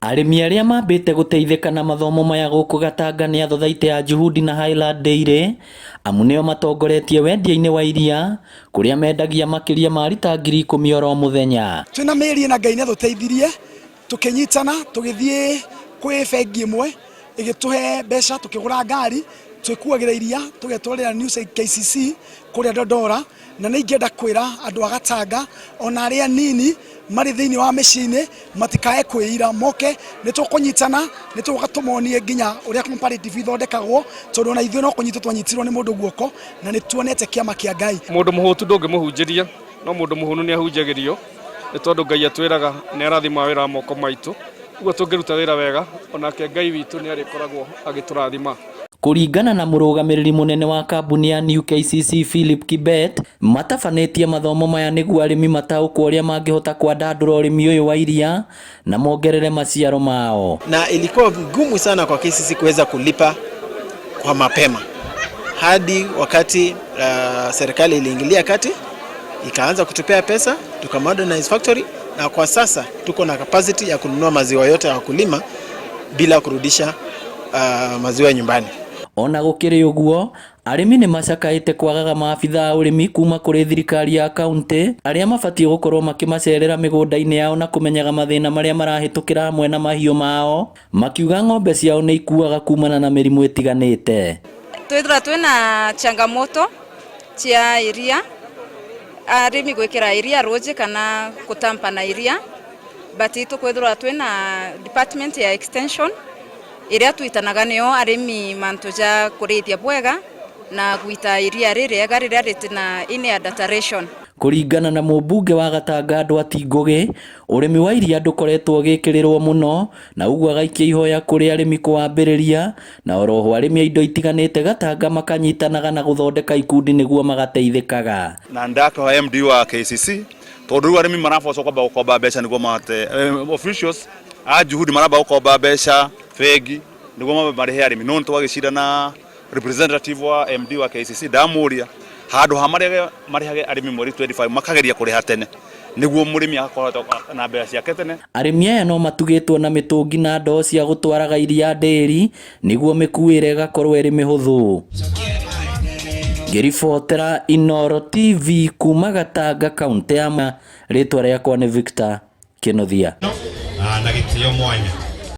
Arĩmi arĩa mambĩte gũteithĩka na mathomo maya gũkũ Gatanga nĩ athothaitĩ ya Juhudi na Highland Dairy, amu nĩo matongoretie wendia-inĩ wa iria kũrĩa mendagia makĩria ma lita 10,000 oro mũthenya. Twĩna mĩeri na Ngai nĩatũteithirie tũkĩnyitana tũgĩthiĩ kwĩ bengi ĩmwe ĩgĩtũhe mbeca tũkĩgũra ngari twĩkuagĩra iria tũgetwarĩra New KCC kũrĩa Dodora, na nĩ ingĩenda kwĩra andũ a Gatanga ona arĩa nini marĩ thĩinĩ wa mĩciĩ-inĩ matikae kwĩira, moke nĩtũkũnyitana nĩtũgatũmonie nginya ũrĩa comparative ithondekagwo, tondũ ona ithuĩ no kũnyitwo twanyitirwo nĩ mũndũ guoko na nĩtuonete kĩama kĩa Ngai. Mũndũ mũhũtu ndũngĩmũhunjĩria, no mũndũ mũhũnu nĩ ahunjagĩrio, nĩ tondũ Ngai atwĩraga nĩ arathima wĩra wa moko maitũ, ũguo tũngĩruta wĩra wega onake Ngai witũ nĩ arĩkoragwo agĩtũrathima. Kũringana na mũrũgamĩrĩri mũnene wa kambuni ya New KCC Philip Kibet, matabanĩtie mathomo maya nĩguo arĩmi mataũkwo ũrĩa mangĩhota kwandandũra ũrĩmi ũyũ wa iria na mongerere maciaro mao. Na ilikuwa vigumu sana kwa KCC kuweza kulipa kwa mapema hadi wakati serikali iliingilia kati ikaanza kutupea pesa, tukamodernize factory, na kwa sasa tuko na capacity ya kununua maziwa yote ya wakulima bila kurudisha maziwa nyumbani. Ona gũkĩrĩ ũguo, arĩmi nĩ macakaĩte kwagaga maabitha a ũrĩmi kuma kũrĩ thirikari ya kaunti arĩa mabatie gũkorwo makĩmacerera mĩgũnda-inĩ yao na kũmenyaga mathĩna marĩa marahĩtũkĩra hamwe na mahiũ mao, makiuga ng'ombe ciao nĩ ikuaga kumana na mĩrimũ ĩtiganĩte. Twĩna changamoto cia iria, arĩmi gwĩkĩra iria roje kana gũtampa na iria, but twĩthura twĩna department ya extension iria twitanaga nĩo arĩmi mantoja kũrĩithia bwega na gwita iria rĩrĩega rĩrĩa rĩtina ine adulteration. Kũringana na mũmbunge wa Gatanga Ndwati Ngũgĩ, ũrĩmi wa iria ndũkoretwo gĩkĩrĩrwo mũno, na ũguo agaikia ihoya kũrĩ arĩmi kũwambĩrĩria, na oroho arĩmi a indo itiganĩte Gatanga makanyitanaga na gũthondeka ikundi nĩguo magateithĩkaga. Na ndaka MD wa KCC tondũ arĩmi maraboca kwamba gũkomba mbeca nĩguo mate officials a Juhudi maramba gũkomba mbeca bengi nĩguo marehe arĩmi, no twagĩcira na representative wa MD wa KCC ndamũria handũ ha marehage arĩmi mweri 25 makageria kũrĩha tene nĩguo mũrĩmi agakorwo na mbeca ciake tene. Arĩmi aya no matugĩtwo na mĩtũngi na ndoo cia gũtwaraga iria ndĩri nĩguo mĩkuĩre ĩgakorwo ĩrĩ mĩhũthũ. Ngĩribotera Inooro TV kuma Gatanga kaunti ya Rĩtwa rĩakwa nĩ Victor Kĩnothia. Na gĩtĩo mwanya.